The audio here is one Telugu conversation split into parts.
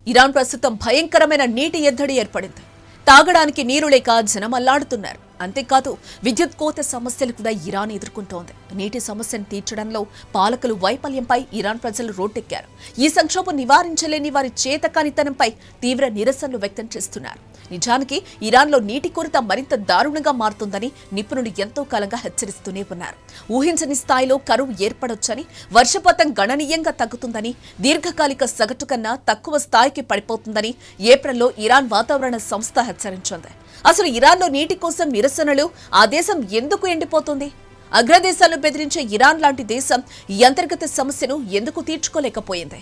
ఇరాన్ ప్రస్తుతం భయంకరమైన నీటి ఎద్దడి ఏర్పడింది. తాగడానికి నీరు లేక జనం అల్లాడుతున్నారు. అంతేకాదు విద్యుత్ కోత సమస్యలు కూడా ఇరాన్ ఎదుర్కొంటోంది. నీటి సమస్యను తీర్చడంలో పాలకులు వైఫల్యంపై ఇరాన్ ప్రజలు రోడ్డెక్కారు. ఈ సంక్షోభం నివారించలేని వారి చేతకానితనంపై తీవ్ర నిరసనలు వ్యక్తం చేస్తున్నారు. నిజానికి ఇరాన్లో నీటి కొరత మరింత దారుణంగా మారుతుందని నిపుణులు ఎంతో కాలంగా హెచ్చరిస్తూనే ఉన్నారు. ఊహించని స్థాయిలో కరువు ఏర్పడొచ్చని, వర్షపాతం గణనీయంగా తగ్గుతుందని, దీర్ఘకాలిక సగటు కన్నా తక్కువ స్థాయికి పడిపోతుందని ఏప్రిల్లో ఇరాన్ వాతావరణ సంస్థ హెచ్చరించింది. అసలు ఇరాన్లో నీటి కోసం నిరసనలు, ఆ దేశం ఎందుకు ఎండిపోతుంది? అగ్రదేశాలను బెదిరించే ఇరాన్ లాంటి దేశం ఈ అంతర్గత సమస్యను ఎందుకు తీర్చుకోలేకపోయింది?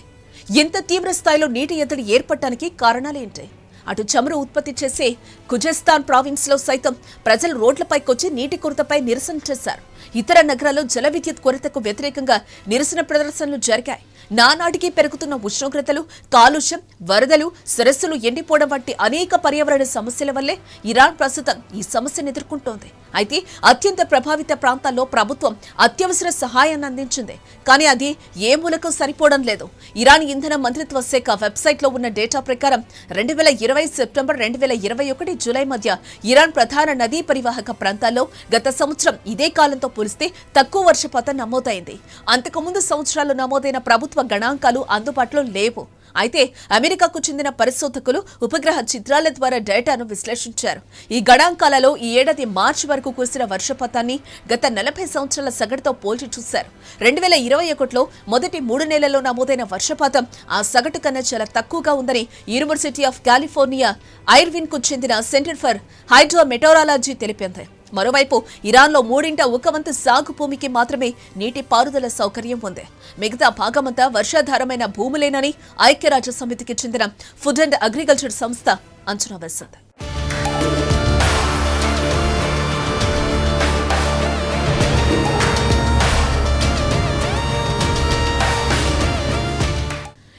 ఇంత తీవ్ర స్థాయిలో నీటి ఎద్దడి ఏర్పడటానికి కారణాలేంటి? అటు చమురు ఉత్పత్తి చేసే ఖుజెస్తాన్ ప్రావిన్స్ లో సైతం ప్రజలు రోడ్లపైకొచ్చి నీటి కొరతపై నిరసన చేశారు. ఇతర నగరాల్లో జల విద్యుత్ కొరతకు వ్యతిరేకంగా నిరసన ప్రదర్శనలు జరిగాయి. నానాటికి పెరుగుతున్న ఉష్ణోగ్రతలు, కాలుష్యం, వరదలు, సరస్సులు ఎండిపోవడం వంటి అనేక పర్యావరణ సమస్యల వల్లే ఇరాన్ ప్రస్తుతం ఈ సమస్యను ఎదుర్కొంటోంది. అయితే అత్యంత ప్రభావిత ప్రాంతాల్లో ప్రభుత్వం అత్యవసర సహాయాన్ని అందించింది. కానీ అది ఏ మూలకు సరిపోవడం లేదు. ఇరాన్ ఇంధన మంత్రిత్వ శాఖ వెబ్సైట్లో ఉన్న డేటా ప్రకారం 2020 సెప్టెంబర్ 2021 జూలై మధ్య ఇరాన్ ప్రధాన నదీ పరివాహక ప్రాంతాల్లో గత సంవత్సరం ఇదే కాలంతో పోలిస్తే తక్కువ వర్షపాతం నమోదైంది. అంతకుముందు సంవత్సరాల్లో నమోదైన ప్రభుత్వ గణాంకాలు అందుబాటులో లేవు. అయితే అమెరికాకు చెందిన పరిశోధకులు ఉపగ్రహ చిత్రాల ద్వారా డేటాను విశ్లేషించారు. ఈ గణాంకాలలో ఈ ఏడాది మార్చి వరకు కురిసిన వర్షపాతాన్ని గత 40 సంవత్సరాల సగటుతో పోల్చి చూశారు. 2021లో మొదటి 3 నెలల్లో నమోదైన వర్షపాతం ఆ సగటు కన్నా చాలా తక్కువగా ఉందని యూనివర్సిటీ ఆఫ్ కాలిఫోర్నియా ఐర్విన్ కు చెందిన సెంటర్ ఫర్ హైడ్రోమెటోరాలజీ తెలిపింది. మరోవైపు ఇరాన్లో 1/3 సాగు భూమికి మాత్రమే నీటి పారుదల సౌకర్యం ఉంది. మిగతా భాగమంతా వర్షాధారమైన భూములేనని ఐక్యరాజ్య సమితికి చెందిన ఫుడ్ అండ్ అగ్రికల్చర్ సంస్థ అంచనా వేసింది.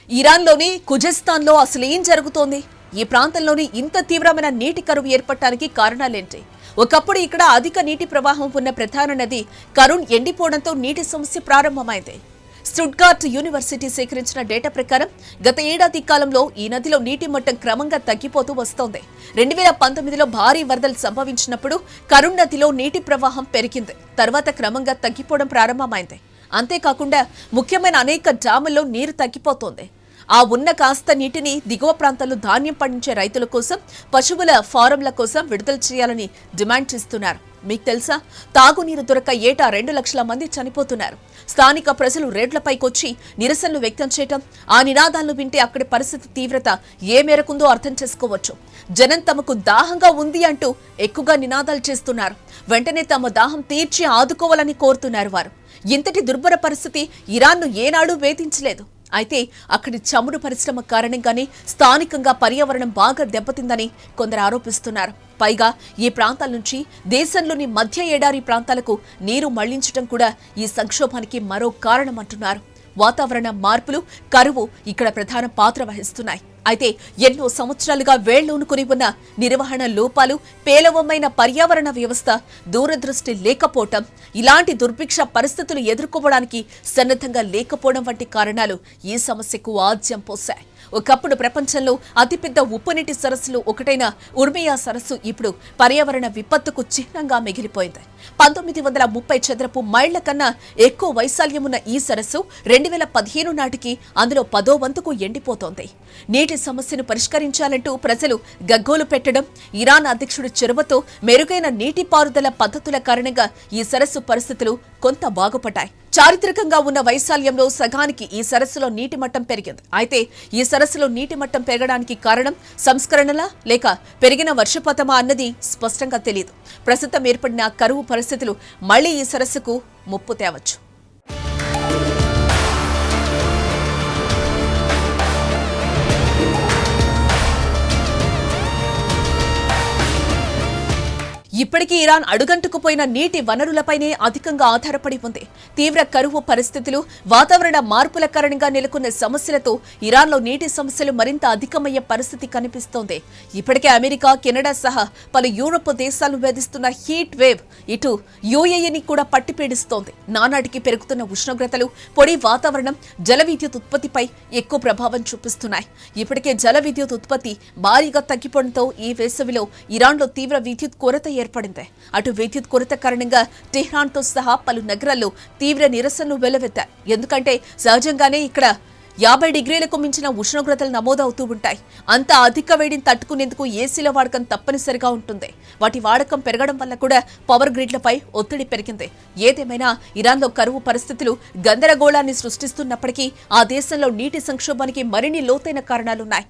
ఇరాన్లోని ఖుజెస్తాన్లో అసలు ఏం జరుగుతోంది? ఈ ప్రాంతంలోని ఇంత తీవ్రమైన నీటి కరువు ఏర్పడటానికి కారణాలేంటి? ఒకప్పుడు ఇక్కడ అధిక నీటి ప్రవాహం ఉన్న ప్రధాన నది కరుణ్ ఎండిపోవడంతో నీటి సమస్య ప్రారంభమైంది. స్టుట్గార్ట్ యూనివర్సిటీ సేకరించిన డేటా ప్రకారం గత ఏడాది కాలంలో ఈ నదిలో నీటి మట్టం క్రమంగా తగ్గిపోతూ వస్తోంది. 2019లో భారీ వరదలు సంభవించినప్పుడు కరుణ్ నదిలో నీటి ప్రవాహం పెరిగింది. తర్వాత క్రమంగా తగ్గిపోవడం ప్రారంభమైంది. అంతేకాకుండా ముఖ్యమైన అనేక డ్యాముల్లో నీరు తగ్గిపోతోంది. ఆ ఉన్న కాస్త నీటిని దిగువ ప్రాంతాల్లో ధాన్యం పండించే రైతుల కోసం, పశువుల ఫారంల కోసం విడుదల చేయాలని డిమాండ్ చేస్తున్నారు. మీకు తెలుసా, తాగునీరు దొరక ఏటా 2 లక్షల మంది చనిపోతున్నారు. స్థానిక ప్రజలు రోడ్లపైకొచ్చి నిరసనలు వ్యక్తం చేయటం, ఆ నినాదాలను వింటే అక్కడి పరిస్థితి తీవ్రత ఏ మేరకుందో అర్థం చేసుకోవచ్చు. జనం తమకు దాహంగా ఉంది అంటూ ఎక్కువగా నినాదాలు చేస్తున్నారు. వెంటనే తమ దాహం తీర్చి ఆదుకోవాలని కోరుతున్నారు వారు. ఇంతటి దుర్భర పరిస్థితి ఇరాన్ను ఏనాడూ వేధించలేదు. అయితే అక్కడి చమురు పరిశ్రమ కారణంగానే స్థానికంగా పర్యావరణం బాగా దెబ్బతిందని కొందరు ఆరోపిస్తున్నారు. పైగా ఈ ప్రాంతాల నుంచి దేశంలోని మధ్య ఎడారి ప్రాంతాలకు నీరు మళ్లించడం కూడా ఈ సంక్షోభానికి మరో కారణమంటున్నారు. వాతావరణ మార్పులు, కరువు ఇక్కడ ప్రధాన పాత్ర వహిస్తున్నాయి. అయితే ఎన్నో సంవత్సరాలుగా వేళ్లూనుకుని ఉన్న నిర్వహణ లోపాలు, పేలవమైన పర్యావరణ వ్యవస్థ, దూరదృష్టి లేకపోవటం, ఇలాంటి దుర్భిక్ష పరిస్థితులు ఎదుర్కోవడానికి సన్నద్ధంగా లేకపోవడం వంటి కారణాలు ఈ సమస్యకు ఆజ్యం పోశాయి. ఒకప్పుడు ప్రపంచంలో అతిపెద్ద ఉప్పునీటి సరస్సులు ఒకటైన ఉర్మియా సరస్సు ఇప్పుడు పర్యావరణ విపత్తుకు చిహ్నంగా మిగిలిపోయింది. 1930 చదరపు మైళ్ల కన్నా ఎక్కువ వైశాల్యమున్న ఈ సరస్సు 2015 నాటికి అందులో 10వ వంతుకు ఎండిపోతోంది. నీటి సమస్యను పరిష్కరించాలంటూ ప్రజలు గగ్గోలు పెట్టడం, ఇరాన్ అధ్యక్షుడి చొరవతో మెరుగైన నీటిపారుదల పద్ధతుల కారణంగా ఈ సరస్సు పరిస్థితులు కొంత బాగుపడ్డాయి. చారిత్రకంగా ఉన్న వైశాల్యంలో సగానికి ఈ సరస్సులో నీటి మట్టం పెరిగింది. అయితే ఈ సరస్సులో నీటి మట్టం పెరగడానికి కారణం సంస్కరణలా లేక పెరిగిన వర్షపాతమా అన్నది స్పష్టంగా తెలియదు. ప్రస్తుతం ఏర్పడిన కరువు పరిస్థితులు మళ్లీ ఈ సరస్సుకు ముప్పు తేవచ్చు. ఇప్పటికీ ఇరాన్ అడుగంటుకుపోయిన నీటి వనరులపైనే అధికంగా ఆధారపడి ఉంది. తీవ్ర కరువు పరిస్థితులు, వాతావరణ మార్పుల కారణంగా నెలకొన్న సమస్యలతో ఇరాన్లో నీటి సమస్యలు మరింత అధికమయ్యే పరిస్థితి కనిపిస్తోంది. ఇప్పటికే అమెరికా, కెనడా సహా పలు యూరోప్ దేశాలు వేధిస్తున్న హీట్ వేవ్ ఇటు యూఏఈని కూడా పట్టిపీడిస్తోంది. నానాటికి పెరుగుతున్న ఉష్ణోగ్రతలు, పొడి వాతావరణం జల విద్యుత్ ఉత్పత్తిపై ఎక్కువ ప్రభావం చూపిస్తున్నాయి. ఇప్పటికే జల విద్యుత్ ఉత్పత్తి భారీగా తగ్గిపోవడంతో ఈ వేసవిలో ఇరాన్లో తీవ్ర విద్యుత్ కొరత ఏర్పడింది. అటు విద్యుత్ కొరత కారణంగా టెహ్రాన్తో సహా పలు నగరాల్లో తీవ్ర నిరసనలు వెల్లువెత్తాయి. ఎందుకంటే సహజంగానే ఇక్కడ 50 డిగ్రీలకు మించిన ఉష్ణోగ్రతలు నమోదవుతూ ఉంటాయి. అంత అధిక వేడిని తట్టుకునేందుకు ఏసీల వాడకం తప్పనిసరిగా ఉంటుంది. వాటి వాడకం పెరగడం వల్ల కూడా పవర్ గ్రిడ్లపై ఒత్తిడి పెరిగింది. ఏదేమైనా ఇరాన్లో కరువు పరిస్థితులు గందరగోళాన్ని సృష్టిస్తున్నప్పటికీ ఆ దేశంలో నీటి సంక్షోభానికి మరిన్ని లోతైన కారణాలున్నాయి.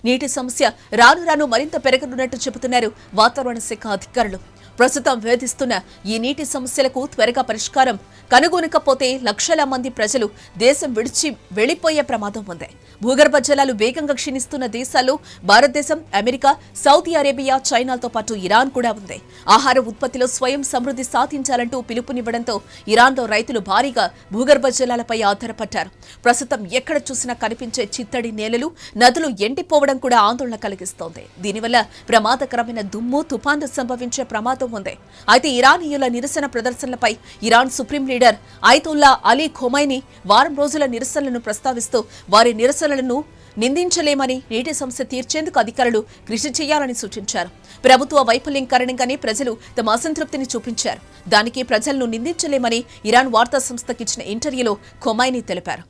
నీటి సమస్య రాను రాను మరింత పెరగనున్నట్టు చెబుతున్నారు వాతావరణ శాఖ అధికారులు. ప్రస్తుతం వేధిస్తున్న ఈ నీటి సమస్యలకు త్వరగా పరిష్కారం కనుగొనకపోతే లక్షల మంది ప్రజలు దేశం విడిచి వెళ్లిపోయే ప్రమాదం ఉంది. భూగర్భ జలాలు వేగంగా క్షీణిస్తున్న దేశాల్లో భారతదేశం, అమెరికా, సౌదీ అరేబియా, చైనాలతో పాటు ఇరాన్ కూడా ఉంది. ఆహార ఉత్పత్తిలో స్వయం సమృద్ధి సాధించాలంటూ పిలుపునివ్వడంతో ఇరాన్లో రైతులు భారీగా భూగర్భ జలాలపై ఆధారపడ్డారు. ప్రస్తుతం ఎక్కడ చూసినా కనిపించే చిత్తడి నేలలు, నదులు ఎండిపోవడం కూడా ఆందోళన కలిగిస్తోంది. దీనివల్ల ప్రమాదకరమైన దుమ్ము, తుఫాను సంభవించే ప్రమాదం ఉంది. అయితే ఇరానీయుల నిరసన ప్రదర్శనలపై Iran supreme leader Ayatollah Ali Khomeini వారం రోజుల నిరసనలను ప్రస్తావిస్తూ వారి నిరసనలను నిందించలేమని, నీటి సమస్య తీర్చేందుకు అధికారులు కృషి చేయాలని సూచించారు. ప్రభుత్వ వైఫల్యం కారణంగానే ప్రజలు తమ అసంతృప్తిని చూపించారు. దానికి ప్రజలను నిందించలేమని ఇరాన్ వార్తా సంస్థకిచ్చిన ఇంటర్వ్యూలో ఖొమైనీ తెలిపారు.